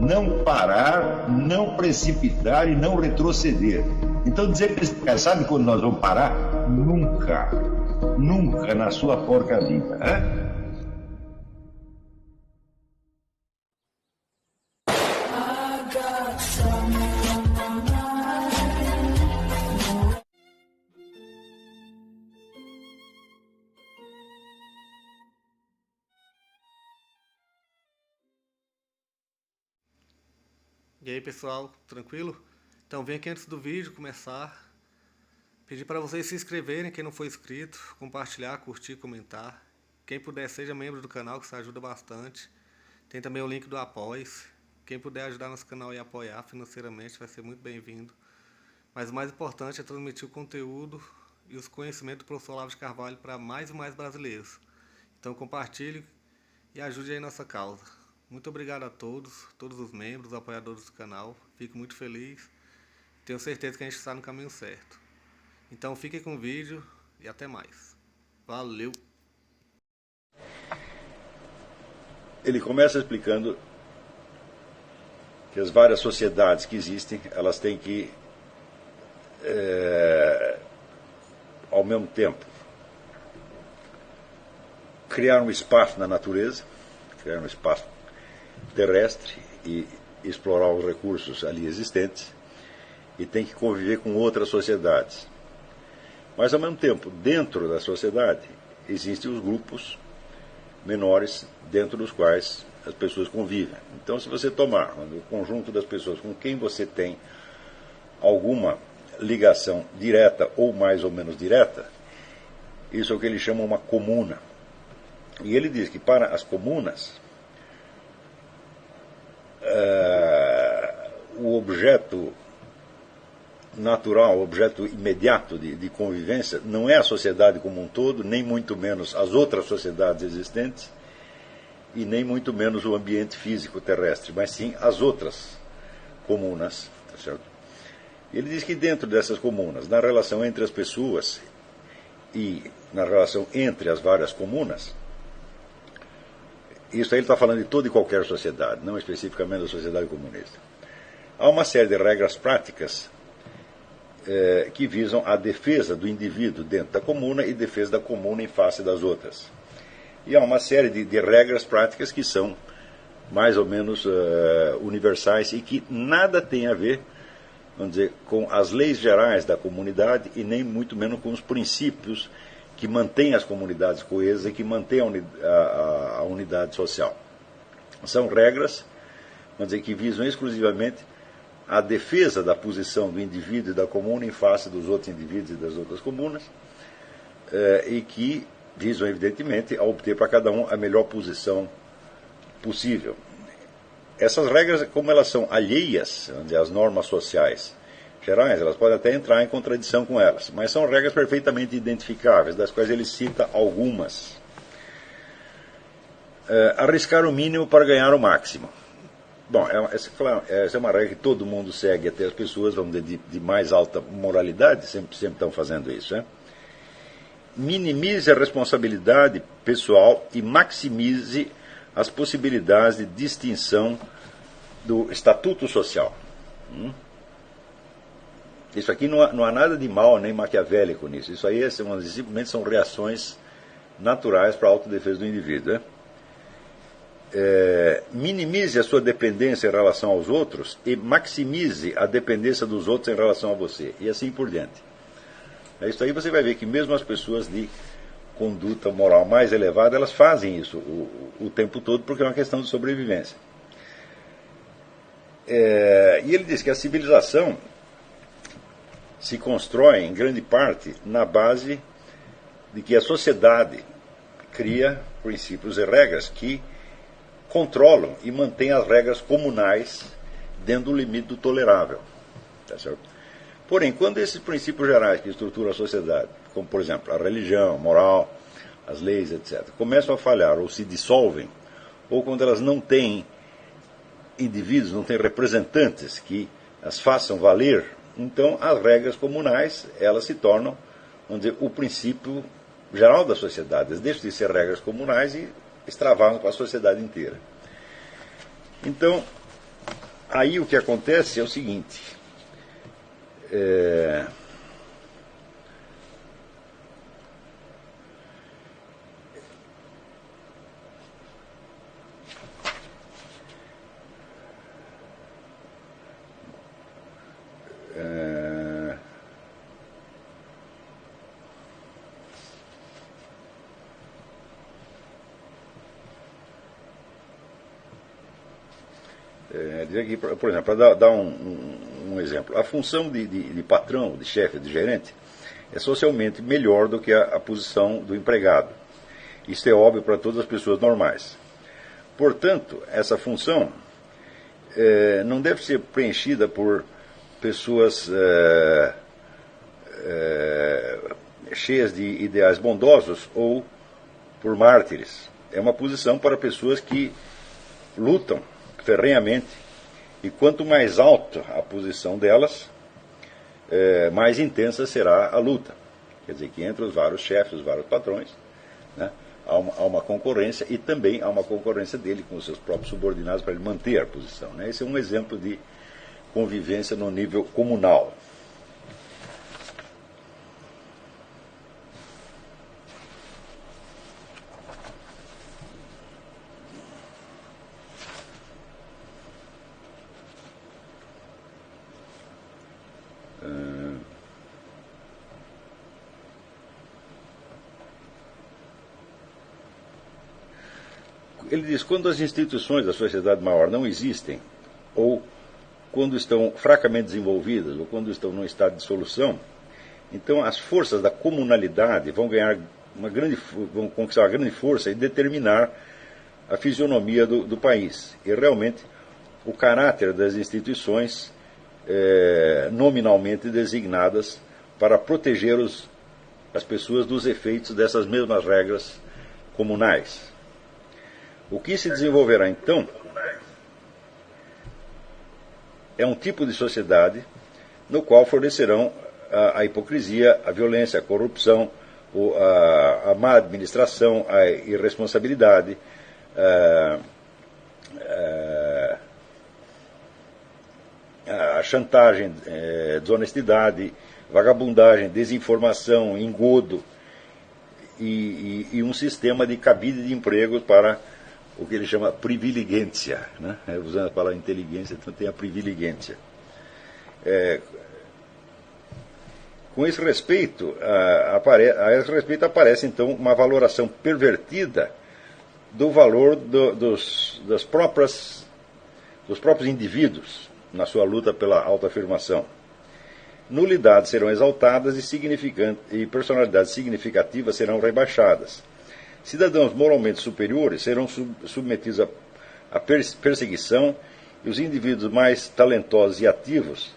não parar, não precipitar e não retroceder. Então dizer para esse cara, sabe quando nós vamos parar? Nunca. Nunca na sua porca vida. Né? E aí pessoal, tranquilo? Então vem aqui antes do vídeo começar, pedir para vocês se inscreverem, quem não for inscrito, compartilhar, curtir, comentar. Quem puder seja membro do canal, que isso ajuda bastante. Tem também o link do Apoia-se. Quem puder ajudar nosso canal e apoiar financeiramente vai ser muito bem-vindo. Mas o mais importante é transmitir o conteúdo e os conhecimentos do professor Olavo de Carvalho para mais e mais brasileiros. Então compartilhe e ajude aí nossa causa. Muito obrigado a todos os membros, apoiadores do canal. Fico muito feliz. Tenho certeza que a gente está no caminho certo. Então fiquem com o vídeo e até mais. Valeu! Ele começa explicando que as várias sociedades que existem, elas têm que, ao mesmo tempo, criar um espaço na natureza, criar um espaço terrestre e explorar os recursos ali existentes, e tem que conviver com outras sociedades. Mas, ao mesmo tempo, dentro da sociedade, existem os grupos menores dentro dos quais as pessoas convivem. Então, se você tomar o conjunto das pessoas com quem você tem alguma ligação direta ou mais ou menos direta, isso é o que ele chama uma comuna. E ele diz que para as comunas, o objeto natural, o objeto imediato de convivência não é a sociedade como um todo, nem muito menos as outras sociedades existentes, e nem muito menos o ambiente físico terrestre, mas sim as outras comunas. Tá certo? Ele diz que dentro dessas comunas, na relação entre as pessoas e na relação entre as várias comunas, isso aí ele está falando de toda e qualquer sociedade, não especificamente da sociedade comunista. Há uma série de regras práticas que visam a defesa do indivíduo dentro da comuna e defesa da comuna em face das outras. E há uma série de regras práticas que são mais ou menos universais e que nada tem a ver, vamos dizer, com as leis gerais da comunidade e nem muito menos com os princípios que mantém as comunidades coesas e que mantém a unidade social. São regras, vamos dizer, que visam exclusivamente a defesa da posição do indivíduo e da comuna em face dos outros indivíduos e das outras comunas, e que visam, evidentemente, a obter para cada um a melhor posição possível. Essas regras, como elas são alheias, vamos dizer, às normas sociais gerais, elas podem até entrar em contradição com elas, mas são regras perfeitamente identificáveis, das quais ele cita algumas. Arriscar o mínimo para ganhar o máximo. Bom, essa é uma regra que todo mundo segue, até as pessoas, vamos dizer, de mais alta moralidade, sempre estão fazendo isso. Né? Minimize a responsabilidade pessoal e maximize as possibilidades de distinção do estatuto social. Isso aqui não há nada de mal nem maquiavélico nisso. Isso aí simplesmente são reações naturais para a autodefesa do indivíduo. Né? Minimize a sua dependência em relação aos outros e maximize a dependência dos outros em relação a você. E assim por diante. Isso aí você vai ver que mesmo as pessoas de conduta moral mais elevada, elas fazem isso o tempo todo porque é uma questão de sobrevivência. E ele diz que a civilização se constrói, em grande parte, na base de que a sociedade cria princípios e regras que controlam e mantêm as regras comunais dentro do limite do tolerável. Tá certo? Porém, quando esses princípios gerais que estruturam a sociedade, como, por exemplo, a religião, a moral, as leis, etc., começam a falhar ou se dissolvem, ou quando elas não têm indivíduos, não têm representantes que as façam valer, então as regras comunais, elas se tornam, vamos dizer, o princípio geral da sociedade. Elas deixam de ser regras comunais e extravasam para a sociedade inteira. Então, Aí o que acontece é o seguinte. Dizer que, por exemplo, para dar um exemplo, a função de patrão, de chefe, de gerente, é socialmente melhor do que a posição do empregado. Isso é óbvio para todas as pessoas normais. Portanto, essa função não deve ser preenchida por pessoas cheias de ideais bondosos ou por mártires. É uma posição para pessoas que lutam ferrenhamente, e quanto mais alta a posição delas, mais intensa será a luta. Quer dizer que entre os vários chefes, os vários patrões, né, há uma concorrência, e também há uma concorrência dele com os seus próprios subordinados para ele manter a posição. Né? Esse é um exemplo de convivência no nível comunal. Ele diz, quando as instituições da sociedade maior não existem, ou quando estão fracamente desenvolvidas, ou quando estão num estado de dissolução, então as forças da comunalidade vão conquistar uma grande força e determinar a fisionomia do país. E realmente o caráter das instituições nominalmente designadas para proteger as pessoas dos efeitos dessas mesmas regras comunais. O que se desenvolverá então é um tipo de sociedade no qual florescerão a hipocrisia, a violência, a corrupção, a má administração, a irresponsabilidade, a chantagem, desonestidade, vagabundagem, desinformação, engodo e um sistema de cabide de empregos para o que ele chama privilegência, né? Usando a palavra inteligência, então tem a privilegência. Com esse respeito, aparece então uma valoração pervertida do valor dos próprios indivíduos na sua luta pela autoafirmação. Nulidades serão exaltadas e personalidades significativas serão rebaixadas. Cidadãos moralmente superiores serão submetidos à perseguição, e os indivíduos mais talentosos e ativos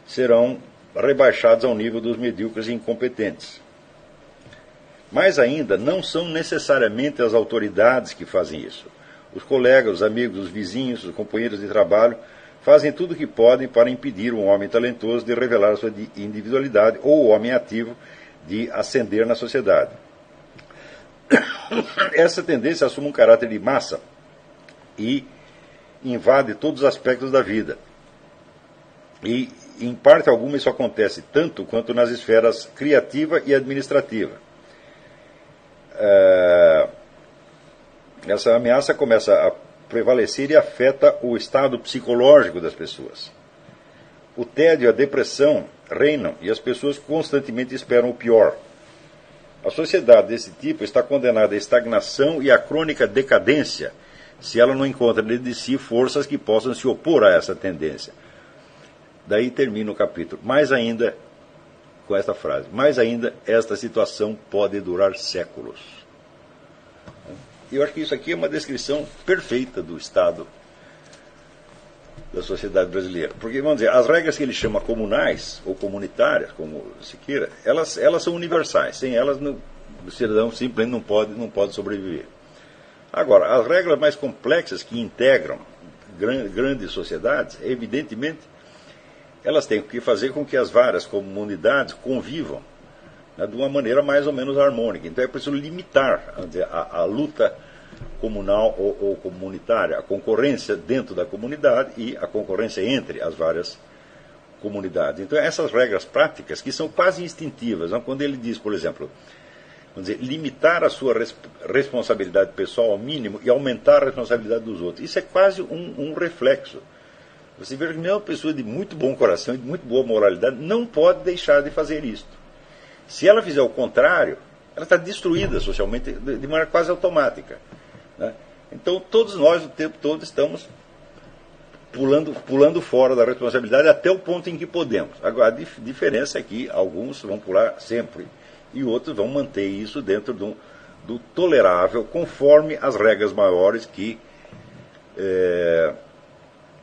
serão rebaixados ao nível dos medíocres e incompetentes. Mais ainda, não são necessariamente as autoridades que fazem isso. Os colegas, os amigos, os vizinhos, os companheiros de trabalho fazem tudo o que podem para impedir um homem talentoso de revelar a sua individualidade ou o homem ativo de ascender na sociedade. Essa tendência assume um caráter de massa e invade todos os aspectos da vida. E, em parte alguma, isso acontece tanto quanto nas esferas criativa e administrativa. Essa ameaça começa a prevalecer e afeta o estado psicológico das pessoas. O tédio e a depressão reinam e as pessoas constantemente esperam o pior. A sociedade desse tipo está condenada à estagnação e à crônica decadência se ela não encontra dentro de si forças que possam se opor a essa tendência. Daí termina o capítulo. Mais ainda, com esta frase, mais ainda, esta situação pode durar séculos. Eu acho que isso aqui é uma descrição perfeita do estado da sociedade brasileira. Porque, vamos dizer, as regras que ele chama comunais, ou comunitárias, como se queira, elas são universais. Sem elas, o cidadão simplesmente não pode sobreviver. Agora, as regras mais complexas que integram grandes sociedades, evidentemente, elas têm que fazer com que as várias comunidades convivam, né, de uma maneira mais ou menos harmônica. Então é preciso limitar, vamos dizer, a luta comunal ou comunitária, a concorrência dentro da comunidade e a concorrência entre as várias comunidades. Então, essas regras práticas, que são quase instintivas, não? Quando ele diz, por exemplo, vamos dizer, limitar a sua responsabilidade pessoal ao mínimo e aumentar a responsabilidade dos outros, isso é quase um reflexo. Você vê que mesmo uma pessoa de muito bom coração e de muito boa moralidade não pode deixar de fazer isto. Se ela fizer o contrário, ela está destruída socialmente de maneira quase automática, né? Então, todos nós, o tempo todo, estamos pulando fora da responsabilidade até o ponto em que podemos. Agora, a diferença é que alguns vão pular sempre e outros vão manter isso dentro do tolerável, conforme as regras maiores que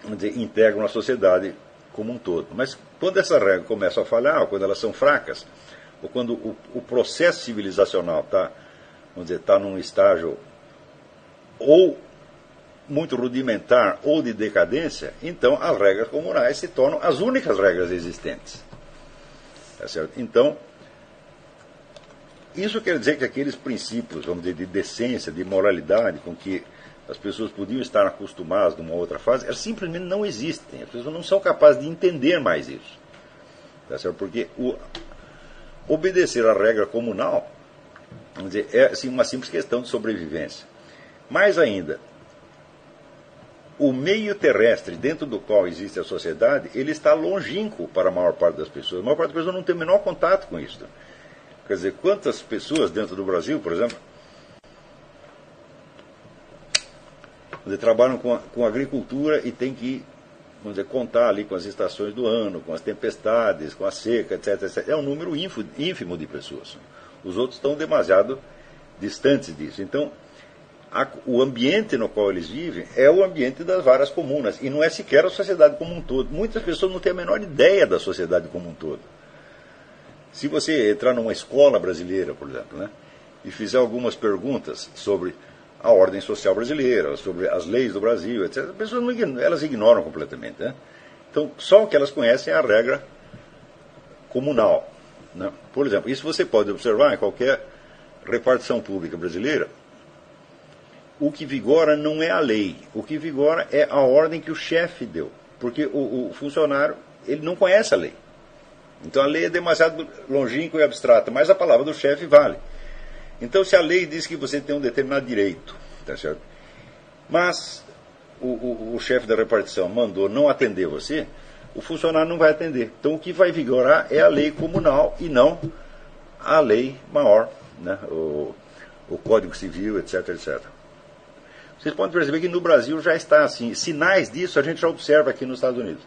vamos dizer, integram a sociedade como um todo. Mas quando essas regras começam a falhar, ou quando elas são fracas, ou quando o processo civilizacional está num estágio ou muito rudimentar ou de decadência, então as regras comunais se tornam as únicas regras existentes. Tá certo? Então, isso quer dizer que aqueles princípios, vamos dizer, de decência, de moralidade, com que as pessoas podiam estar acostumadas numa outra fase, elas simplesmente não existem. As pessoas não são capazes de entender mais isso. Tá certo? Porque obedecer à regra comunal, vamos dizer, é assim, uma simples questão de sobrevivência. Mais ainda, o meio terrestre dentro do qual existe a sociedade, ele está longínquo para a maior parte das pessoas. A maior parte das pessoas não tem o menor contato com isso. Quer dizer, quantas pessoas dentro do Brasil, por exemplo, trabalham com agricultura e tem que, vamos dizer, contar ali com as estações do ano, com as tempestades, com a seca, etc, etc. É um número ínfimo de pessoas. Os outros estão demasiado distantes disso. Então, o ambiente no qual eles vivem é o ambiente das várias comunas, e não é sequer a sociedade como um todo. Muitas pessoas não têm a menor ideia da sociedade como um todo. Se você entrar numa escola brasileira, por exemplo, né, e fizer algumas perguntas sobre a ordem social brasileira, sobre as leis do Brasil, etc., as pessoas elas ignoram completamente. Né? Então, só o que elas conhecem é a regra comunal. Né? Por exemplo, isso você pode observar em qualquer repartição pública brasileira. O que vigora não é a lei, o que vigora é a ordem que o chefe deu. Porque o funcionário, ele não conhece a lei. Então a lei é demasiado longínqua e abstrata, mas a palavra do chefe vale. Então, se a lei diz que você tem um determinado direito, tá certo? Mas o chefe da repartição mandou não atender você, o funcionário não vai atender. Então, o que vai vigorar é a lei comunal e não a lei maior, né? O Código Civil, etc, etc. Vocês podem perceber que no Brasil já está assim. Sinais disso a gente já observa aqui nos Estados Unidos.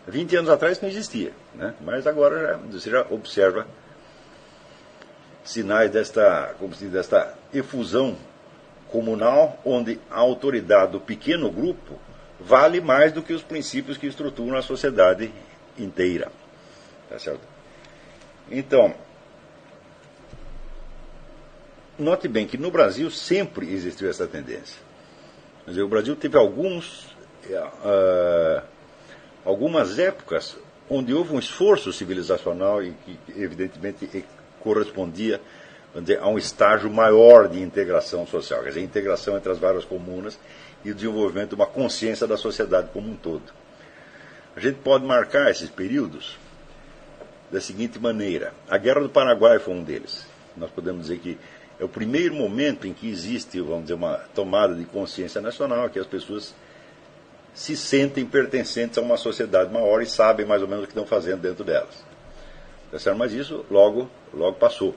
20 anos atrás não existia, né? Mas agora você já observa sinais desta efusão comunal, onde a autoridade do pequeno grupo vale mais do que os princípios que estruturam a sociedade inteira. Tá certo? Então, note bem que no Brasil sempre existiu essa tendência. Quer dizer, o Brasil teve algumas épocas onde houve um esforço civilizacional e que, evidentemente, correspondia, vamos dizer, a um estágio maior de integração social, quer dizer, integração entre as várias comunas e o desenvolvimento de uma consciência da sociedade como um todo. A gente pode marcar esses períodos da seguinte maneira. A Guerra do Paraguai foi um deles. Nós podemos dizer que é o primeiro momento em que existe, vamos dizer, uma tomada de consciência nacional, que as pessoas se sentem pertencentes a uma sociedade maior e sabem mais ou menos o que estão fazendo dentro delas. Tá certo? Mas isso logo passou.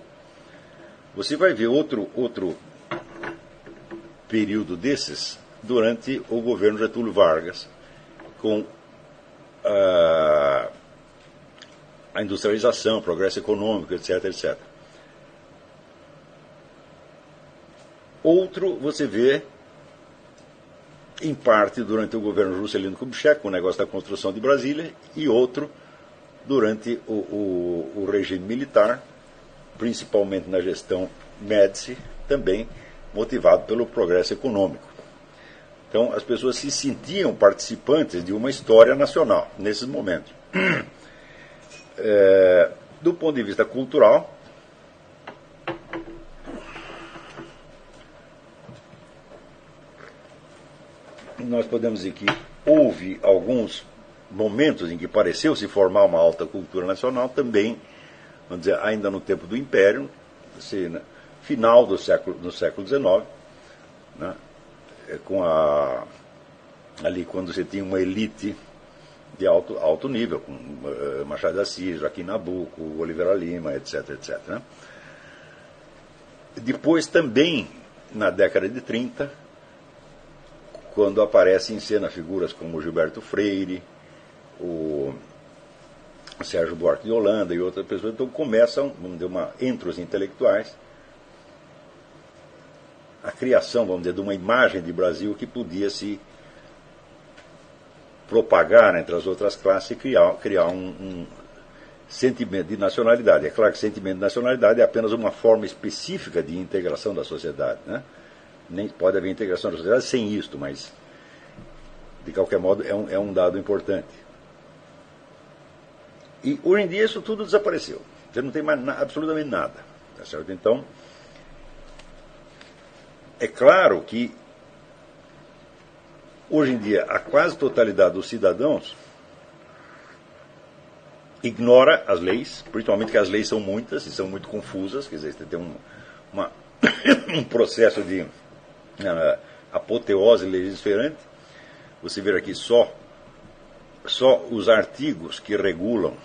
Você vai ver outro período desses durante o governo Getúlio Vargas, com a industrialização, progresso econômico, etc, etc. Outro você vê, em parte, durante o governo Juscelino Kubitschek, com o negócio da construção de Brasília, e outro durante o regime militar, principalmente na gestão Médici, também motivado pelo progresso econômico. Então, as pessoas se sentiam participantes de uma história nacional, nesses momentos. Do ponto de vista cultural, nós podemos dizer que houve alguns momentos em que pareceu se formar uma alta cultura nacional, também, vamos dizer, ainda no tempo do Império, assim, né, final do século XIX, né, ali quando você tinha uma elite de alto nível, com Machado de Assis, Joaquim Nabuco, Oliveira Lima, etc, etc. Né. Depois também, na década de 30, quando aparecem em cena figuras como Gilberto Freire, o Sérgio Buarque de Holanda e outras pessoas, então começam, vamos dizer, entre os intelectuais, a criação, vamos dizer, de uma imagem de Brasil que podia se propagar entre as outras classes e criar um sentimento de nacionalidade. É claro que sentimento de nacionalidade é apenas uma forma específica de integração da sociedade, né? Nem pode haver integração da sociedade sem isto, mas de qualquer modo é um dado importante. E hoje em dia isso tudo desapareceu. Você não tem mais absolutamente nada. Tá certo? Então, é claro que hoje em dia a quase totalidade dos cidadãos ignora as leis, principalmente que as leis são muitas e são muito confusas, quer dizer, você tem um processo de apoteose legislativa. Você vê aqui só os artigos que regulam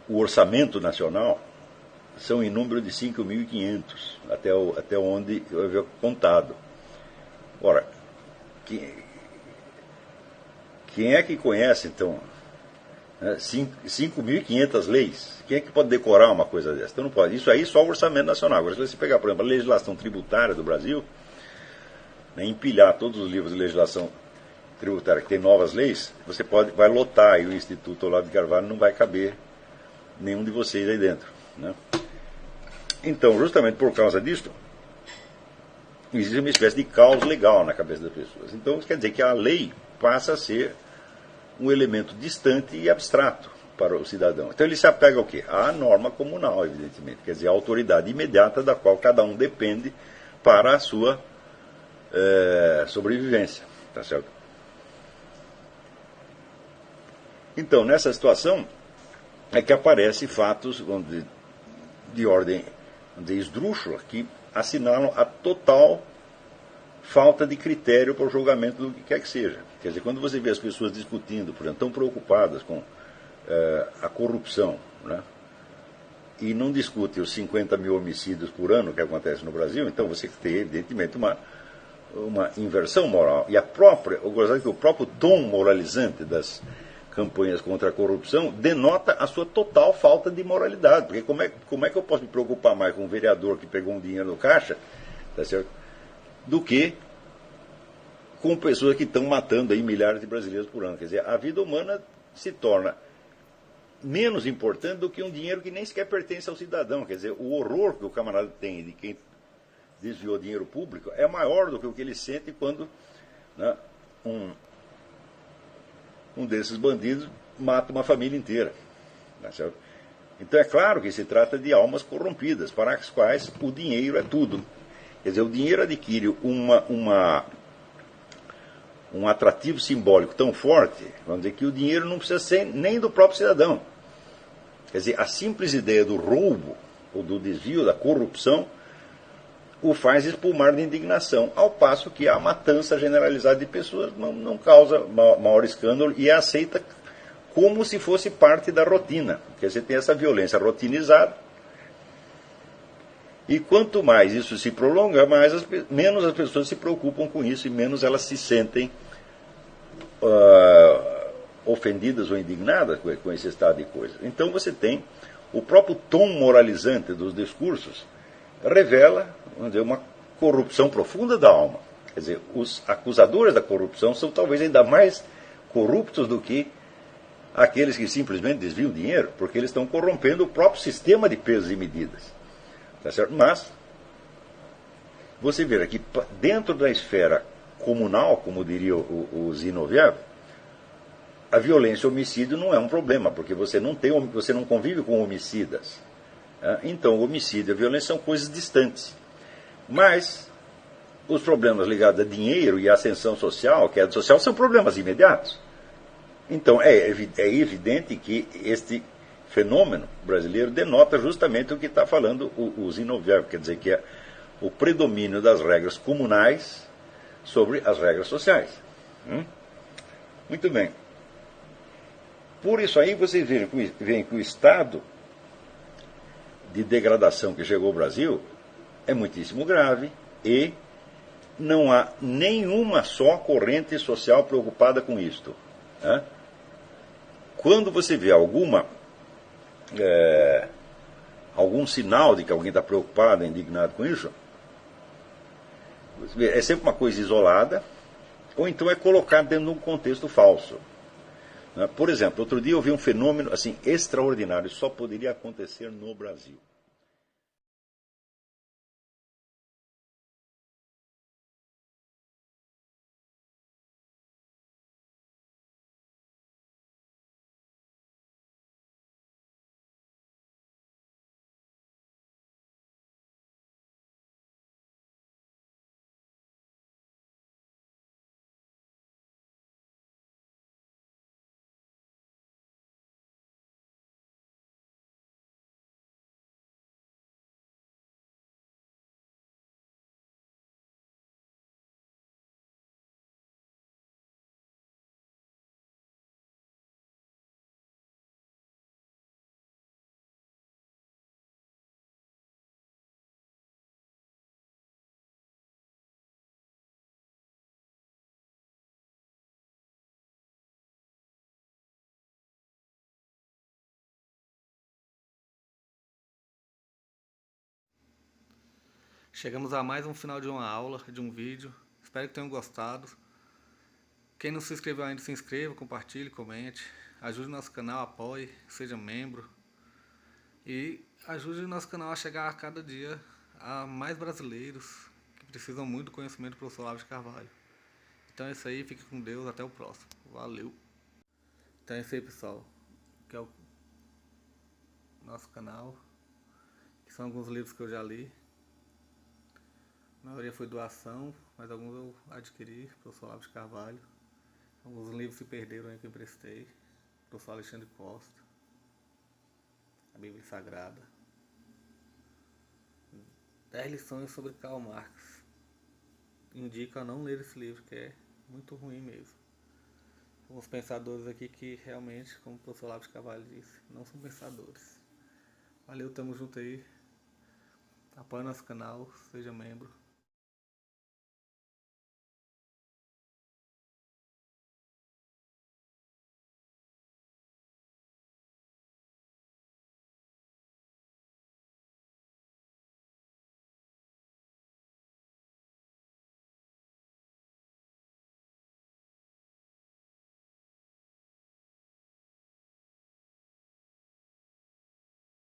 o orçamento nacional são em número de 5.500, até onde eu havia contado. Ora, quem é que conhece, então, 5.500 leis? Quem é que pode decorar uma coisa dessa? Então não pode. Isso aí só o orçamento nacional. Agora, se você pegar, por exemplo, a legislação tributária do Brasil, né, empilhar todos os livros de legislação tributária que tem novas leis, você vai lotar aí o Instituto Olavo de Carvalho, não vai caber nenhum de vocês aí dentro, né? Então, justamente por causa disso, existe uma espécie de caos legal na cabeça das pessoas. Então, isso quer dizer que a lei passa a ser um elemento distante e abstrato para o cidadão. Então, ele se apega ao quê? À norma comunal, evidentemente. Quer dizer, a autoridade imediata da qual cada um depende para a sua sobrevivência. Tá certo? Então, nessa situação, é que aparecem fatos de ordem esdrúxula que assinalam a total falta de critério para o julgamento do que quer que seja. Quer dizer, quando você vê as pessoas discutindo, por exemplo, tão preocupadas com a corrupção, né, e não discutem os 50 mil homicídios por ano que acontece no Brasil, então você tem, evidentemente, uma inversão moral. E o próprio tom moralizante das campanhas contra a corrupção denota a sua total falta de moralidade. Porque como é que eu posso me preocupar mais com um vereador que pegou um dinheiro no caixa, tá certo, do que com pessoas que estão matando aí milhares de brasileiros por ano? Quer dizer, a vida humana se torna menos importante do que um dinheiro que nem sequer pertence ao cidadão. Quer dizer, o horror que o camarada tem de quem desviou dinheiro público é maior do que o que ele sente quando, né, um desses bandidos mata uma família inteira. Tá certo? Então é claro que se trata de almas corrompidas, para as quais o dinheiro é tudo. Quer dizer, o dinheiro adquire um atrativo simbólico tão forte, vamos dizer, que o dinheiro não precisa ser nem do próprio cidadão. Quer dizer, a simples ideia do roubo, ou do desvio, da corrupção, o faz espumar de indignação, ao passo que a matança generalizada de pessoas não causa maior escândalo e é aceita como se fosse parte da rotina. Quer dizer, tem essa violência rotinizada, e quanto mais isso se prolonga, menos as pessoas se preocupam com isso e menos elas se sentem ofendidas ou indignadas com esse estado de coisas. Então você tem o próprio tom moralizante dos discursos revela, vamos dizer, uma corrupção profunda da alma. Quer dizer, os acusadores da corrupção são talvez ainda mais corruptos do que aqueles que simplesmente desviam dinheiro, porque eles estão corrompendo o próprio sistema de pesos e medidas. Tá certo? Mas você vê aqui, dentro da esfera comunal, como diria o Zinoviev, a violência e o homicídio não é um problema, porque você não convive com homicidas. Então, o homicídio e a violência são coisas distantes. Mas os problemas ligados a dinheiro e a ascensão social, queda social, são problemas imediatos. Então é evidente que este fenômeno brasileiro denota justamente o que está falando o Zinoviev, quer dizer que é o predomínio das regras comunais sobre as regras sociais. Muito bem. Por isso aí vocês veem que o estado de degradação que chegou ao Brasil é muitíssimo grave e não há nenhuma só corrente social preocupada com isto. Quando você vê algum sinal de que alguém está preocupado, indignado com isso, é sempre uma coisa isolada, ou então é colocado dentro de um contexto falso. Por exemplo, outro dia eu vi um fenômeno assim extraordinário, só poderia acontecer no Brasil. Chegamos a mais um final de uma aula, de um vídeo. Espero que tenham gostado. Quem não se inscreveu ainda, se inscreva, compartilhe, comente. Ajude o nosso canal, apoie, seja membro. E ajude o nosso canal a chegar a cada dia a mais brasileiros que precisam muito do conhecimento do professor Olavo de Carvalho. Então é isso aí, fique com Deus, até o próximo. Valeu! Então é isso aí, pessoal. Que é o nosso canal. Que são alguns livros que eu já li. A maioria foi doação, mas alguns eu adquiri, professor Olavo de Carvalho. Alguns livros se perderam aí que eu emprestei, professor Alexandre Costa, a Bíblia Sagrada. 10 lições sobre Karl Marx. Indico a não ler esse livro, que é muito ruim mesmo. Alguns pensadores aqui que realmente, como o professor Olavo de Carvalho disse, não são pensadores. Valeu, tamo junto aí. Apoie nosso canal, seja membro.